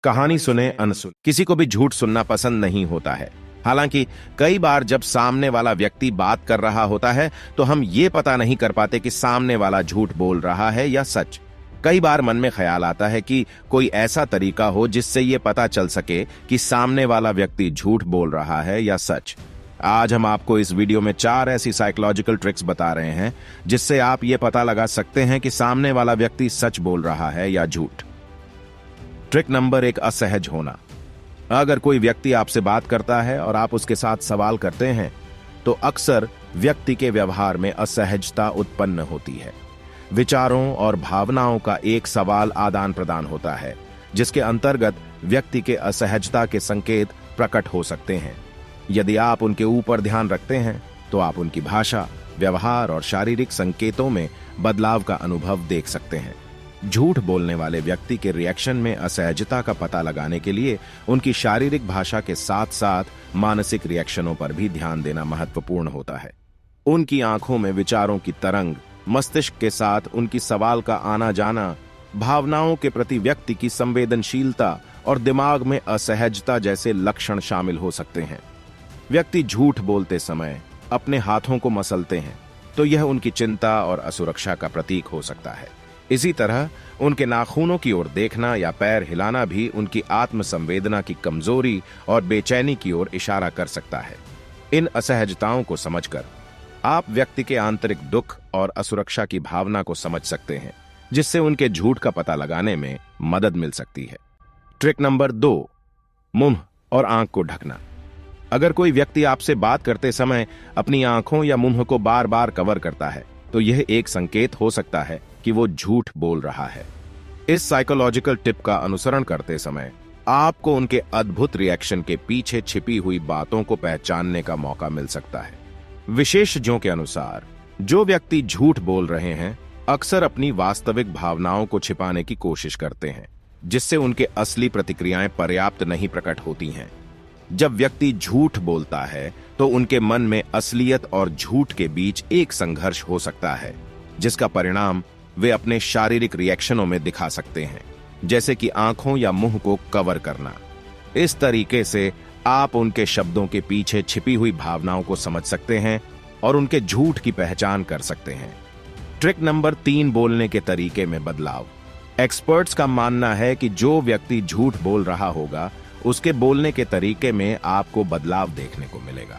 कहानी सुने अनसुन। किसी को भी झूठ सुनना पसंद नहीं होता है। हालांकि कई बार जब सामने वाला व्यक्ति बात कर रहा होता है तो हम ये पता नहीं कर पाते कि सामने वाला झूठ बोल रहा है या सच। कई बार मन में ख्याल आता है कि कोई ऐसा तरीका हो जिससे ये पता चल सके कि सामने वाला व्यक्ति झूठ बोल रहा है या सच। आज हम आपको इस वीडियो में 4 ऐसी साइकोलॉजिकल ट्रिक्स बता रहे हैं जिससे आप ये पता लगा सकते हैं कि सामने वाला व्यक्ति सच बोल रहा है या झूठ। ट्रिक नंबर 1, असहज होना। अगर कोई व्यक्ति आपसे बात करता है और आप उसके साथ सवाल करते हैं तो अक्सर व्यक्ति के व्यवहार में असहजता उत्पन्न होती है। विचारों और भावनाओं का एक सवाल आदान प्रदान होता है जिसके अंतर्गत व्यक्ति के असहजता के संकेत प्रकट हो सकते हैं। यदि आप उनके ऊपर ध्यान रखते हैं तो आप उनकी भाषा, व्यवहार और शारीरिक संकेतों में बदलाव का अनुभव देख सकते हैं। झूठ बोलने वाले व्यक्ति के रिएक्शन में असहजता का पता लगाने के लिए उनकी शारीरिक भाषा के साथ साथ मानसिक रिएक्शनों पर भी ध्यान देना महत्वपूर्ण होता है। उनकी आंखों में विचारों की तरंग, मस्तिष्क के साथ उनकी सवाल का आना जाना, भावनाओं के प्रति व्यक्ति की संवेदनशीलता और दिमाग में असहजता जैसे लक्षण शामिल हो सकते हैं। व्यक्ति झूठ बोलते समय अपने हाथों को मसलते हैं तो यह उनकी चिंता और असुरक्षा का प्रतीक हो सकता है। इसी तरह उनके नाखूनों की ओर देखना या पैर हिलाना भी उनकी आत्मसंवेदना की कमजोरी और बेचैनी की ओर इशारा कर सकता है। इन असहजताओं को समझकर आप व्यक्ति के आंतरिक दुख और असुरक्षा की भावना को समझ सकते हैं जिससे उनके झूठ का पता लगाने में मदद मिल सकती है। ट्रिक नंबर 2, मुंह और आंख को ढकना। अगर कोई व्यक्ति आपसे बात करते समय अपनी आंखों या मुंह को बार बार कवर करता है तो यह एक संकेत हो सकता है कि वो झूठ बोल रहा है। इस साइकोलॉजिकल टिप का अनुसरण करते समय आपको उनके अद्भुत रिएक्शन के पीछे छिपी हुई बातों को पहचानने का मौका मिल सकता है। विशेषज्ञों के अनुसार जो व्यक्ति झूठ बोल रहे हैं अक्सर अपनी वास्तविक भावनाओं को छिपाने की कोशिश करते हैं जिससे उनके असली प्रतिक्रियाएं पर्याप्त नहीं प्रकट होती हैं। जब व्यक्ति झूठ बोलता है तो उनके मन में असलियत और झूठ के बीच एक संघर्ष हो सकता है जिसका परिणाम वे अपने शारीरिक रिएक्शनों में दिखा सकते हैं, जैसे कि आंखों या मुंह को कवर करना। इस तरीके से आप उनके शब्दों के पीछे छिपी हुई भावनाओं को समझ सकते हैं और उनके झूठ की पहचान कर सकते हैं। ट्रिक नंबर 3, बोलने के तरीके में बदलाव। एक्सपर्ट्स का मानना है कि जो व्यक्ति झूठ बोल रहा होगा उसके बोलने के तरीके में आपको बदलाव देखने को मिलेगा।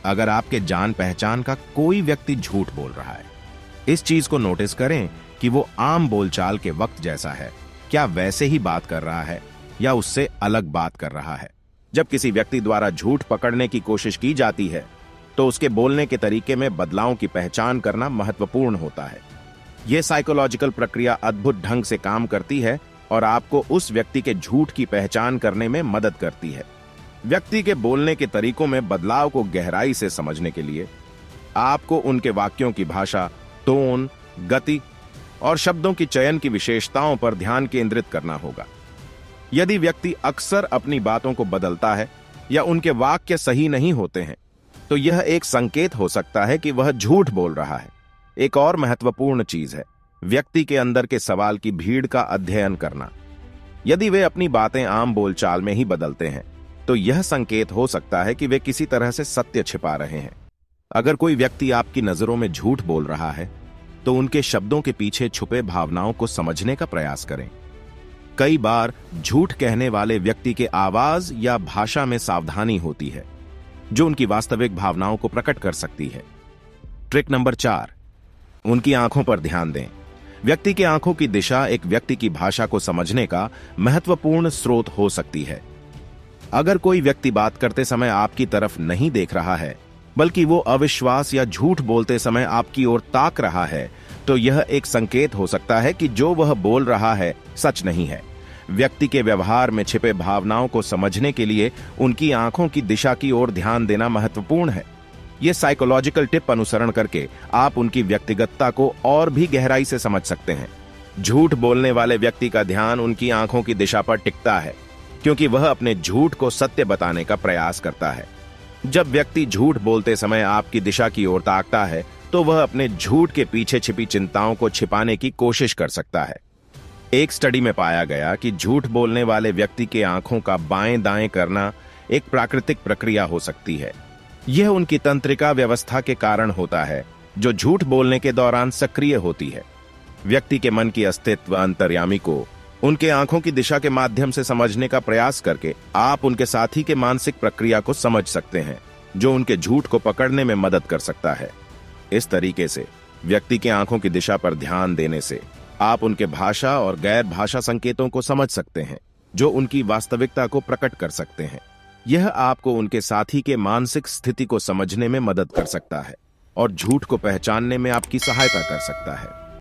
अगर आपके जान पहचान का कोई व्यक्ति झूठ बोल रहा है, इस चीज को नोटिस करें कि वो आम बोलचाल के वक्त जैसा है, क्या वैसे ही बात कर रहा है या उससे अलग बात कर रहा है। जब किसी व्यक्ति द्वारा झूठ पकड़ने की कोशिश की जाती है तो उसके बोलने के तरीके में बदलावों की पहचान करना महत्वपूर्ण होता है। यह साइकोलॉजिकल प्रक्रिया अद्भुत ढंग से काम करती है और आपको उस व्यक्ति के झूठ की पहचान करने में मदद करती है। व्यक्ति के बोलने के तरीकों में बदलाव को गहराई से समझने के लिए आपको उनके वाक्यों की भाषा, टोन, गति और शब्दों की चयन की विशेषताओं पर ध्यान केंद्रित करना होगा। यदि व्यक्ति अक्सर अपनी बातों को बदलता है या उनके वाक्य सही नहीं होते हैं तो यह एक संकेत हो सकता है कि वह झूठ बोल रहा है। एक और महत्वपूर्ण चीज है व्यक्ति के अंदर के सवाल की भीड़ का अध्ययन करना। यदि वे अपनी बातें आम बोलचाल में ही बदलते हैं तो यह संकेत हो सकता है कि वे किसी तरह से सत्य छिपा रहे हैं। अगर कोई व्यक्ति आपकी नजरों में झूठ बोल रहा है तो उनके शब्दों के पीछे छुपे भावनाओं को समझने का प्रयास करें। कई बार झूठ कहने वाले व्यक्ति के आवाज या भाषा में सावधानी होती है जो उनकी वास्तविक भावनाओं को प्रकट कर सकती है। ट्रिक नंबर 4, उनकी आंखों पर ध्यान दें। व्यक्ति की आंखों की दिशा एक व्यक्ति की भाषा को समझने का महत्वपूर्ण स्रोत हो सकती है। अगर कोई व्यक्ति बात करते समय आपकी तरफ नहीं देख रहा है बल्कि वो अविश्वास या झूठ बोलते समय आपकी ओर ताक रहा है तो यह एक संकेत हो सकता है कि जो वह बोल रहा है सच नहीं है। व्यक्ति के व्यवहार में छिपे भावनाओं को समझने के लिए उनकी आंखों की दिशा की ओर ध्यान देना महत्वपूर्ण है। यह साइकोलॉजिकल टिप अनुसरण करके आप उनकी व्यक्तिगतता को और भी गहराई से समझ सकते हैं। झूठ बोलने वाले व्यक्ति का ध्यान उनकी आंखों की दिशा पर टिकता है क्योंकि वह अपने झूठ को सत्य बताने का प्रयास करता है। जब व्यक्ति झूठ बोलते समय आपकी दिशा की ओर ताकता है तो वह अपने झूठ के पीछे छिपी चिंताओं को छिपाने की कोशिश कर सकता है। एक स्टडी में पाया गया कि झूठ बोलने वाले व्यक्ति के आंखों का बाएं दाएं करना एक प्राकृतिक प्रक्रिया हो सकती है। यह उनकी तंत्रिका व्यवस्था के कारण होता है, जो झूठ बोलने के दौरान सक्रिय होती है। व्यक्ति के मन की अस्तित्व अंतर्यामी को उनके आंखों की दिशा के माध्यम से समझने का प्रयास करके आप उनके साथी के मानसिक प्रक्रिया को समझ सकते हैं, जो उनके झूठ को पकड़ने में मदद कर सकता है। इस तरीके से व्यक्ति के आंखों की दिशा पर ध्यान देने से आप उनके भाषा और गैर भाषा संकेतों को समझ सकते हैं, जो उनकी वास्तविकता को प्रकट कर सकते हैं। यह आपको उनके साथी के मानसिक स्थिति को समझने में मदद कर सकता है और झूठ को पहचानने में आपकी सहायता कर सकता है।